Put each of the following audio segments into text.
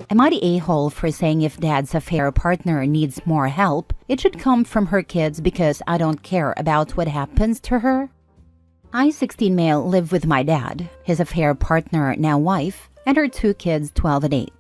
Am I the a-hole for saying if dad's affair partner needs more help, it should come from her kids because I don't care about what happens to her? I, 16 male, live with my dad, his affair partner, now wife, and her 2 kids, 12 and 8.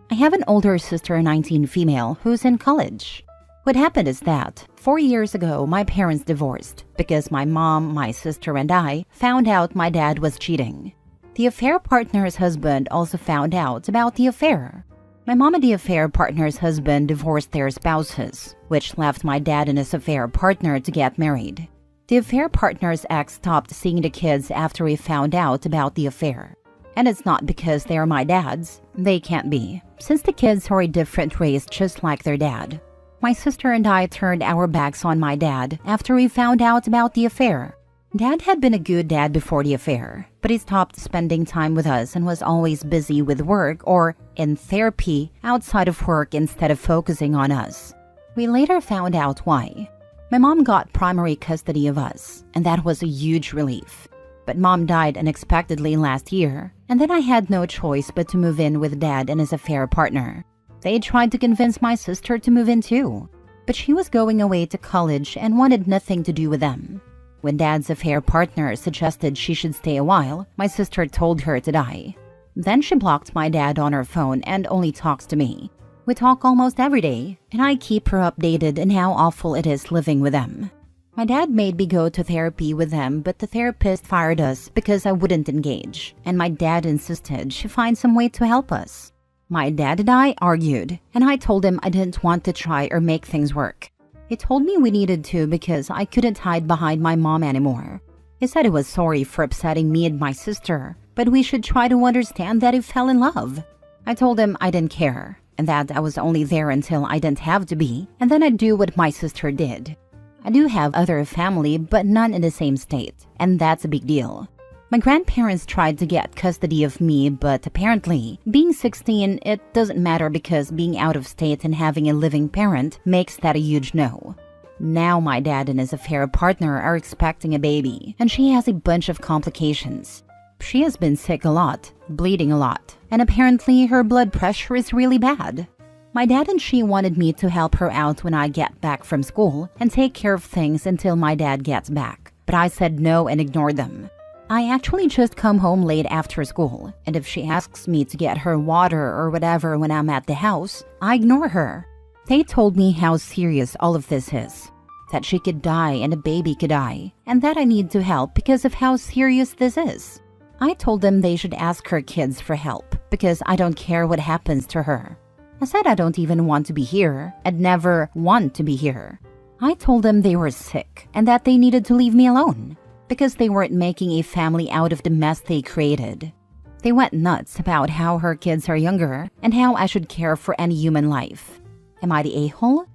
I have an older sister, 19 female, who's in college. What happened is that 4 years ago, my parents divorced because my mom, my sister, and I found out my dad was cheating. The affair partner's husband also found out about the affair. My mom and the affair partner's husband divorced their spouses, which left my dad and his affair partner to get married. The affair partner's ex stopped seeing the kids after he found out about the affair. And it's not because they're my dad's. They can't be, since the kids are a different race just like their dad. My sister and I turned our backs on my dad after we found out about the affair. Dad had been a good dad before the affair, but he stopped spending time with us and was always busy with work or in therapy outside of work instead of focusing on us. We later found out why. My mom got primary custody of us, and that was a huge relief. But mom died unexpectedly last year, and then I had no choice but to move in with dad and his affair partner. They tried to convince my sister to move in too, but she was going away to college and wanted nothing to do with them. When dad's affair partner suggested she should stay a while, my sister told her to die. Then she blocked my dad on her phone and only talks to me. We talk almost every day, and I keep her updated on how awful it is living with them. My dad made me go to therapy with them, but the therapist fired us because I wouldn't engage, and my dad insisted she find some way to help us. My dad and I argued, and I told him I didn't want to try or make things work. He told me we needed to because I couldn't hide behind my mom anymore. He said he was sorry for upsetting me and my sister, but we should try to understand that he fell in love. I told him I didn't care, and that I was only there until I didn't have to be, and then I'd do what my sister did. I do have other family, but none in the same state, and that's a big deal. My grandparents tried to get custody of me, but apparently, being 16, it doesn't matter because being out of state and having a living parent makes that a huge no. Now my dad and his affair partner are expecting a baby, and she has a bunch of complications. She has been sick a lot, bleeding a lot, and apparently her blood pressure is really bad. My dad and she wanted me to help her out when I get back from school and take care of things until my dad gets back, but I said no and ignored them. I actually just come home late after school, and if she asks me to get her water or whatever when I'm at the house, I ignore her. They told me how serious all of this is, that she could die and a baby could die, and that I need to help because of how serious this is. I told them they should ask her kids for help because I don't care what happens to her. I said I don't even want to be here and never want to be here. I told them they were sick and that they needed to leave me alone, because they weren't making a family out of the mess they created. They went nuts about how her kids are younger and how I should care for any human life. Am I the a-hole?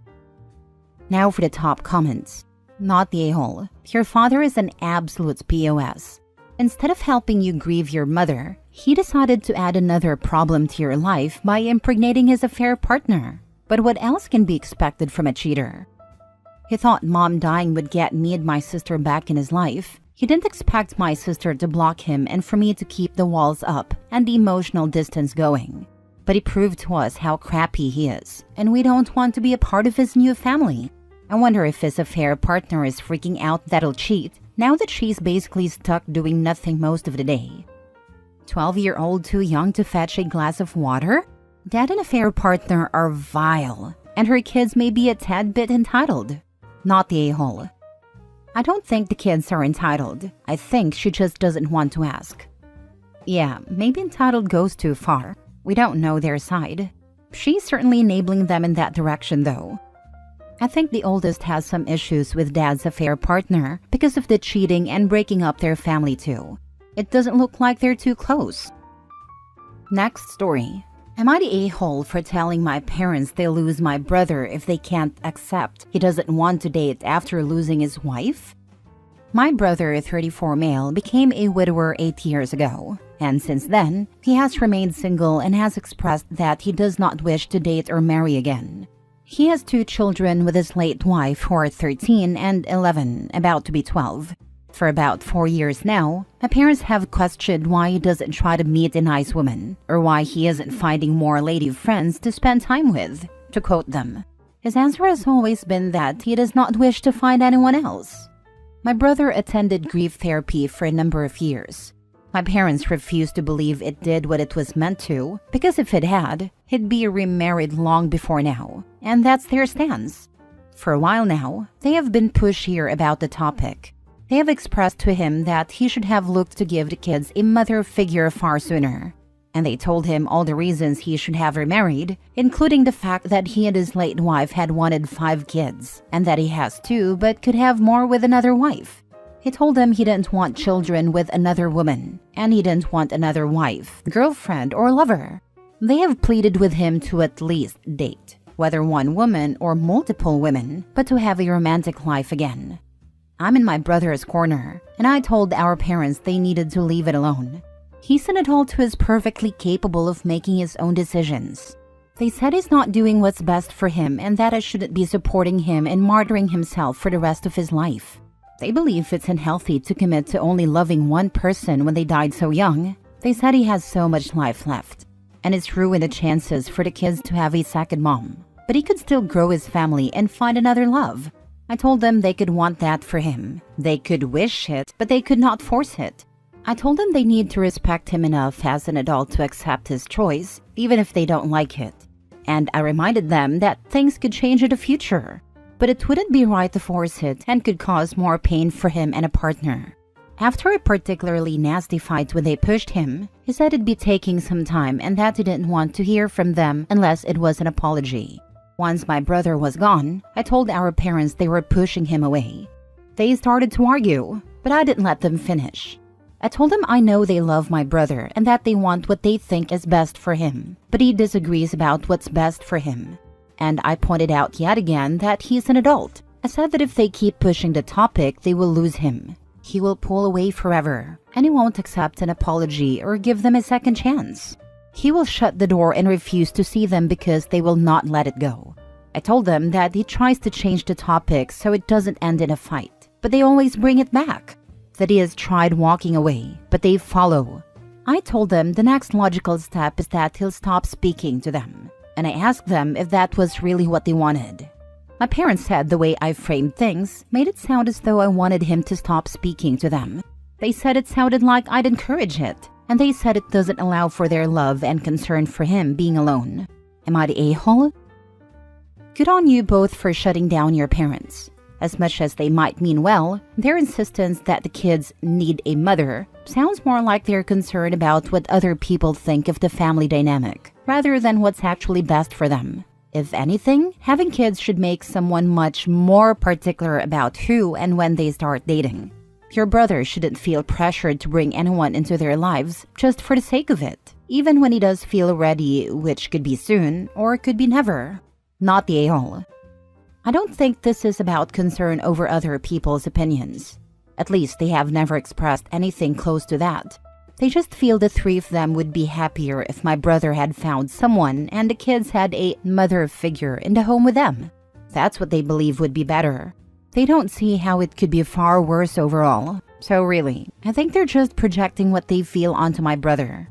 Now for the top comments. Not the a-hole. Your father is an absolute POS. Instead of helping you grieve your mother, he decided to add another problem to your life by impregnating his affair partner. But what else can be expected from a cheater? He thought mom dying would get me and my sister back in his life. He didn't expect my sister to block him and for me to keep the walls up and the emotional distance going. But he proved to us how crappy he is, and we don't want to be a part of his new family. I wonder if his affair partner is freaking out that he'll cheat now that she's basically stuck doing nothing most of the day. 12-year-old too young to fetch a glass of water? Dad and affair partner are vile, and her kids may be a tad bit entitled. Not the a-hole. I don't think the kids are entitled. I think she just doesn't want to ask. Yeah, maybe entitled goes too far. We don't know their side. She's certainly enabling them in that direction though. I think the oldest has some issues with dad's affair partner because of the cheating and breaking up their family too. It doesn't look like they're too close. Next story. Am I the a-hole for telling my parents they'll lose my brother if they can't accept he doesn't want to date after losing his wife? My brother, 34 male, became a widower 8 years ago, and since then, he has remained single and has expressed that he does not wish to date or marry again. He has 2 children with his late wife who are 13 and 11, about to be 12. For about 4 years now, my parents have questioned why he doesn't try to meet a nice woman, or why he isn't finding more lady friends to spend time with, to quote them. His answer has always been that he does not wish to find anyone else. My brother attended grief therapy for a number of years. My parents refused to believe it did what it was meant to, because if it had, he'd be remarried long before now, and that's their stance. For a while now, they have been pushier about the topic. They have expressed to him that he should have looked to give the kids a mother figure far sooner. And they told him all the reasons he should have remarried, including the fact that he and his late wife had wanted 5 kids, and that he has 2 but could have more with another wife. He told them he didn't want children with another woman, and he didn't want another wife, girlfriend, or lover. They have pleaded with him to at least date, whether one woman or multiple women, but to have a romantic life again. I'm in my brother's corner, and I told our parents they needed to leave it alone. He's an adult who is perfectly capable of making his own decisions. They said he's not doing what's best for him and that I shouldn't be supporting him and martyring himself for the rest of his life. They believe it's unhealthy to commit to only loving one person when they died so young. They said he has so much life left, and it's ruined the chances for the kids to have a second mom. But he could still grow his family and find another love. I told them they could want that for him. They could wish it, but they could not force it. I told them they need to respect him enough as an adult to accept his choice, even if they don't like it. And I reminded them that things could change in the future, but it wouldn't be right to force it and could cause more pain for him and a partner. After a particularly nasty fight when they pushed him, he said it'd be taking some time and that he didn't want to hear from them unless it was an apology. Once my brother was gone, I told our parents they were pushing him away. They started to argue, but I didn't let them finish. I told them I know they love my brother and that they want what they think is best for him, but he disagrees about what's best for him. And I pointed out yet again that he's an adult. I said that if they keep pushing the topic, they will lose him. He will pull away forever, and he won't accept an apology or give them a second chance. He will shut the door and refuse to see them because they will not let it go. I told them that he tries to change the topic so it doesn't end in a fight, but they always bring it back. That he has tried walking away, but they follow. I told them the next logical step is that he'll stop speaking to them, and I asked them if that was really what they wanted. My parents said the way I framed things made it sound as though I wanted him to stop speaking to them. They said it sounded like I'd encourage it, and they said it doesn't allow for their love and concern for him being alone. Am I the a-hole? Good on you both for shutting down your parents. As much as they might mean well, their insistence that the kids need a mother sounds more like they're concerned about what other people think of the family dynamic, rather than what's actually best for them. If anything, having kids should make someone much more particular about who and when they start dating. Your brother shouldn't feel pressured to bring anyone into their lives just for the sake of it, even when he does feel ready, which could be soon or could be never. Not the a-hole. I don't think this is about concern over other people's opinions. At least they have never expressed anything close to that. They just feel the 3 of them would be happier if my brother had found someone and the kids had a mother figure in the home with them. That's what they believe would be better. They don't see how it could be far worse overall. So really, I think they're just projecting what they feel onto my brother.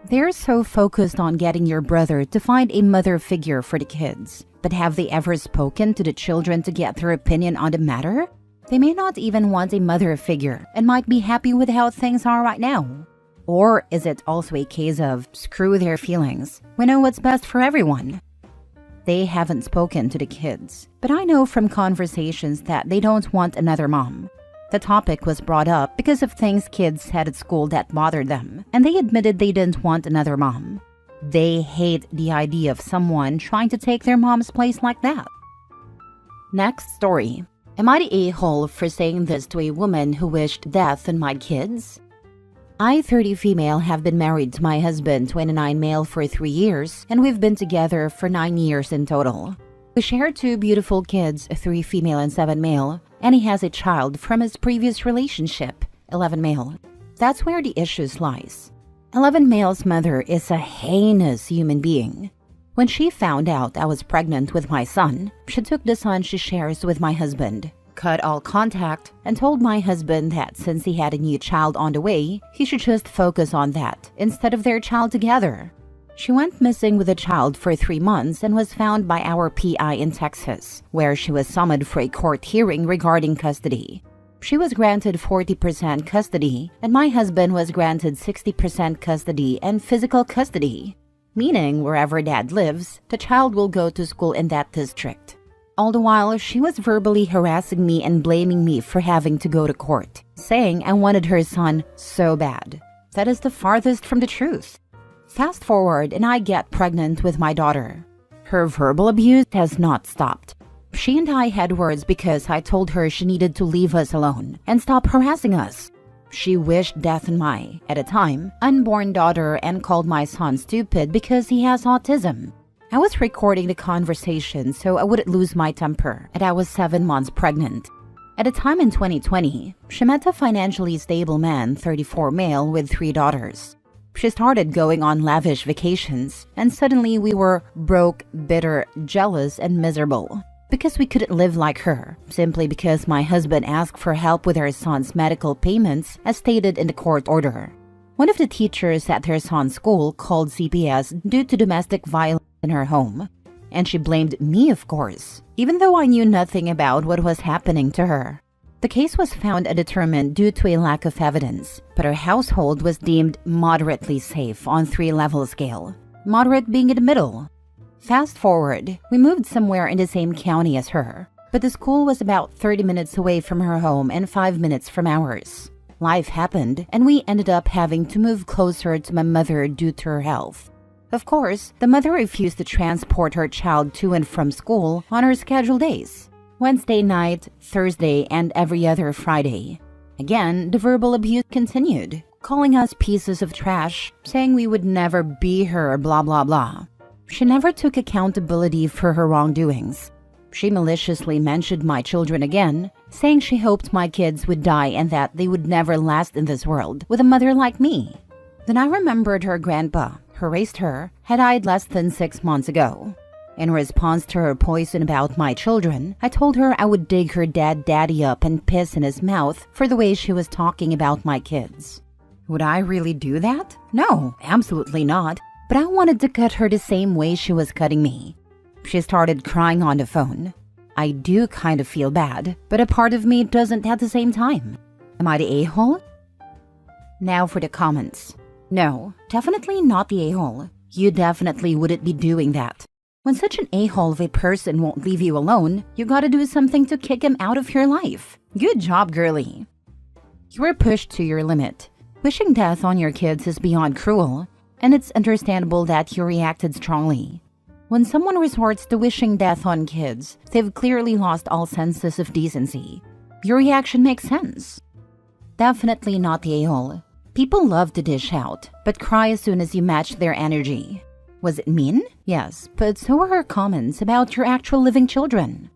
They're so focused on getting your brother to find a mother figure for the kids. But have they ever spoken to the children to get their opinion on the matter? They may not even want a mother figure and might be happy with how things are right now. Or is it also a case of screw their feelings? We know what's best for everyone. They haven't spoken to the kids, but I know from conversations that they don't want another mom. The topic was brought up because of things kids said at school that bothered them, and they admitted they didn't want another mom. They hate the idea of someone trying to take their mom's place like that. Next story. Am I the a-hole for saying this to a woman who wished death on my kids? I, 30 female, have been married to my husband, 29 male, for 3 years, and we've been together for 9 years in total. We share 2 beautiful kids, 3 female and 7 male, and he has a child from his previous relationship, 11 male. That's where the issues lies. 11 male's mother is a heinous human being. When she found out I was pregnant with my son, she took the son she shares with my husband, cut all contact, and told my husband that since he had a new child on the way, he should just focus on that instead of their child together. She went missing with the child for 3 months and was found by our PI in Texas, where she was summoned for a court hearing regarding custody. She was granted 40% custody, and my husband was granted 60% custody and physical custody, meaning wherever dad lives, the child will go to school in that district. All the while, she was verbally harassing me and blaming me for having to go to court, saying I wanted her son so bad. That is the farthest from the truth. Fast forward and I get pregnant with my daughter. Her verbal abuse has not stopped. She and I had words because I told her she needed to leave us alone and stop harassing us. She wished death on my, at the time, unborn daughter and called my son stupid because he has autism. I was recording the conversation so I wouldn't lose my temper, and I was 7 months pregnant. At a time in 2020, she met a financially stable man, 34 male, with 3 daughters. She started going on lavish vacations, and suddenly we were broke, bitter, jealous, and miserable. Because we couldn't live like her, simply because my husband asked for help with her son's medical payments as stated in the court order. One of the teachers at her son's school called CPS due to domestic violence in her home. And she blamed me, of course, even though I knew nothing about what was happening to her. The case was found undetermined due to a lack of evidence, but her household was deemed moderately safe on 3-level scale, moderate being in the middle. Fast forward, we moved somewhere in the same county as her, but the school was about 30 minutes away from her home and 5 minutes from ours. Life happened, and we ended up having to move closer to my mother due to her health. Of course, the mother refused to transport her child to and from school on her scheduled days. Wednesday night, Thursday, and every other Friday. Again, the verbal abuse continued, calling us pieces of trash, saying we would never be her, blah blah blah. She never took accountability for her wrongdoings. She maliciously mentioned my children again, saying she hoped my kids would die and that they would never last in this world with a mother like me. Then I remembered her grandpa, who raised her, had died less than 6 months ago. In response to her poison about my children, I told her I would dig her daddy up and piss in his mouth for the way she was talking about my kids. Would I really do that? No, absolutely not. But I wanted to cut her the same way she was cutting me. She started crying on the phone. I do kind of feel bad, but a part of me doesn't at the same time. Am I the a-hole? Now for the comments. No, definitely not the a-hole. You definitely wouldn't be doing that. When such an a-hole of a person won't leave you alone, you gotta do something to kick him out of your life. Good job, girlie. You were pushed to your limit. Wishing death on your kids is beyond cruel, and it's understandable that you reacted strongly. When someone resorts to wishing death on kids, they've clearly lost all senses of decency. Your reaction makes sense. Definitely not the a-hole. People love to dish out, but cry as soon as you match their energy. Was it mean? Yes, but so were her comments about your actual living children.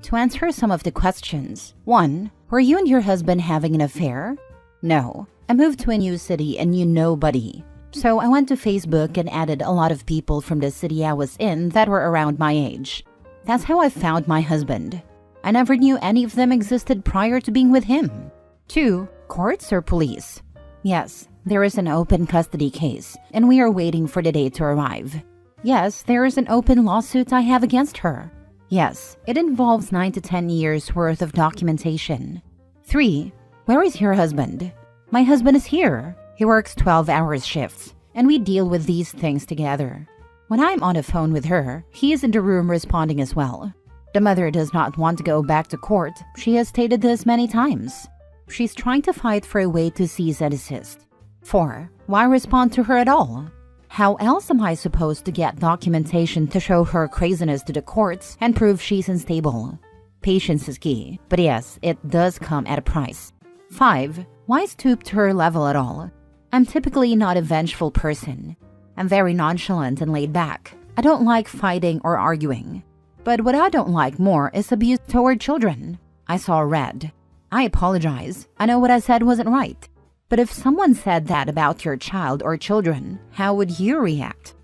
To answer some of the questions. 1. Were you and your husband having an affair? No. I moved to a new city and knew nobody. So I went to Facebook and added a lot of people from the city I was in that were around my age. That's how I found my husband. I never knew any of them existed prior to being with him. 2. Courts or police? Yes, there is an open custody case, and we are waiting for the day to arrive. Yes, there is an open lawsuit I have against her. Yes, it involves 9 to 10 years worth of documentation. 3. Where is your husband? My husband is here. He works 12-hour shifts, and we deal with these things together. When I'm on the phone with her, he is in the room responding as well. The mother does not want to go back to court. She has stated this many times. She's trying to fight for a way to cease and desist. 4. Why respond to her at all? How else am I supposed to get documentation to show her craziness to the courts and prove she's unstable? Patience is key, but yes, it does come at a price. 5. Why stoop to her level at all? I'm typically not a vengeful person. I'm very nonchalant and laid back. I don't like fighting or arguing. But what I don't like more is abuse toward children. I saw red. I apologize. I know what I said wasn't right. But if someone said that about your child or children, how would you react?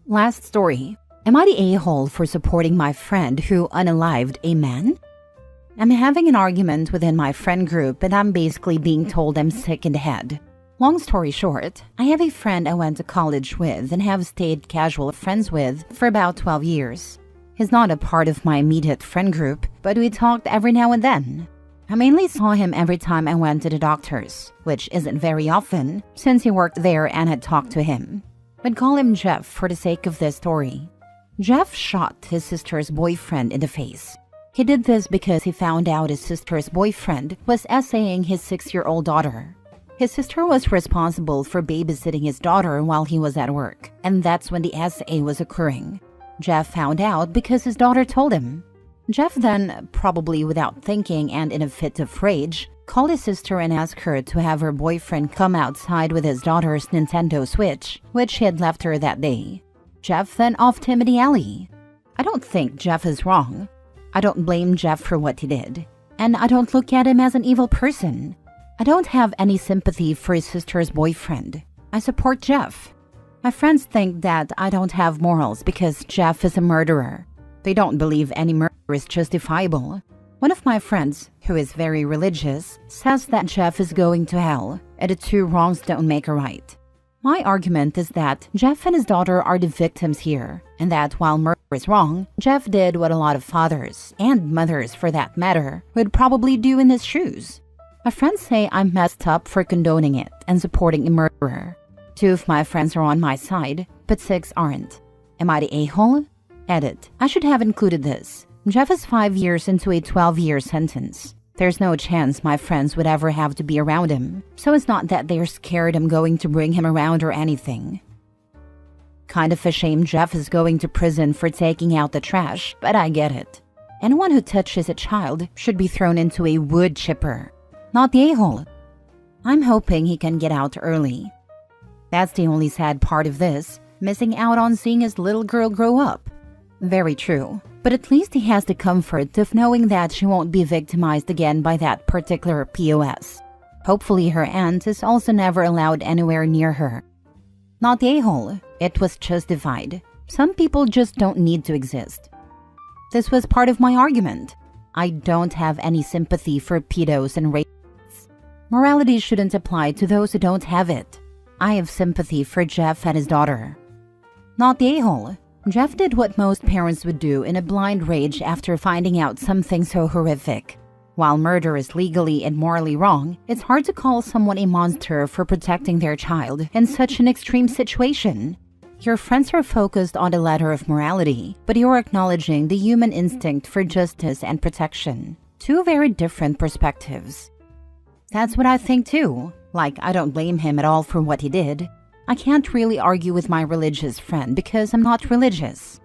Last story. Am I the a-hole for supporting my friend who unalived a man? I'm having an argument within my friend group and I'm basically being told I'm sick in the head. Long story short, I have a friend I went to college with and have stayed casual friends with for about 12 years. He's not a part of my immediate friend group, but we talked every now and then. I mainly saw him every time I went to the doctor's, which isn't very often since he worked there and had talked to him. I'd call him Jeff for the sake of this story. Jeff shot his sister's boyfriend in the face. He did this because he found out his sister's boyfriend was essaying his 6-year-old daughter. His sister was responsible for babysitting his daughter while he was at work, and that's when the essay was occurring. Jeff found out because his daughter told him. Jeff then, probably without thinking and in a fit of rage, called his sister and asked her to have her boyfriend come outside with his daughter's Nintendo Switch, which he had left her that day. Jeff then offed him in the alley. I don't think Jeff is wrong. I don't blame Jeff for what he did, and I don't look at him as an evil person. I don't have any sympathy for his sister's boyfriend. I support Jeff. My friends think that I don't have morals because Jeff is a murderer. They don't believe any murder is justifiable. One of my friends, who is very religious, says that Jeff is going to hell, and the two wrongs don't make a right. My argument is that Jeff and his daughter are the victims here, and that while murder is wrong, Jeff did what a lot of fathers, and mothers for that matter, would probably do in his shoes. My friends say I'm messed up for condoning it and supporting a murderer. 2 of my friends are on my side, but 6 aren't. Am I the a-hole? Edit. I should have included this. Jeff is 5 years into a 12-year sentence. There's no chance my friends would ever have to be around him, so it's not that they're scared I'm going to bring him around or anything. Kind of a shame Jeff is going to prison for taking out the trash, but I get it. Anyone who touches a child should be thrown into a wood chipper, not the a-hole. I'm hoping he can get out early. That's the only sad part of this, missing out on seeing his little girl grow up. Very true. But at least he has the comfort of knowing that she won't be victimized again by that particular POS. Hopefully her aunt is also never allowed anywhere near her. Not the a-hole. It was justified. Some people just don't need to exist. This was part of my argument. I don't have any sympathy for pedos and rapists. Morality shouldn't apply to those who don't have it. I have sympathy for Jeff and his daughter. Not the a-hole. Jeff did what most parents would do in a blind rage after finding out something so horrific. While murder is legally and morally wrong, it's hard to call someone a monster for protecting their child in such an extreme situation. Your friends are focused on the letter of morality, but you're acknowledging the human instinct for justice and protection. 2 very different perspectives. That's what I think too. Like, I don't blame him at all for what he did. I can't really argue with my religious friend because I'm not religious.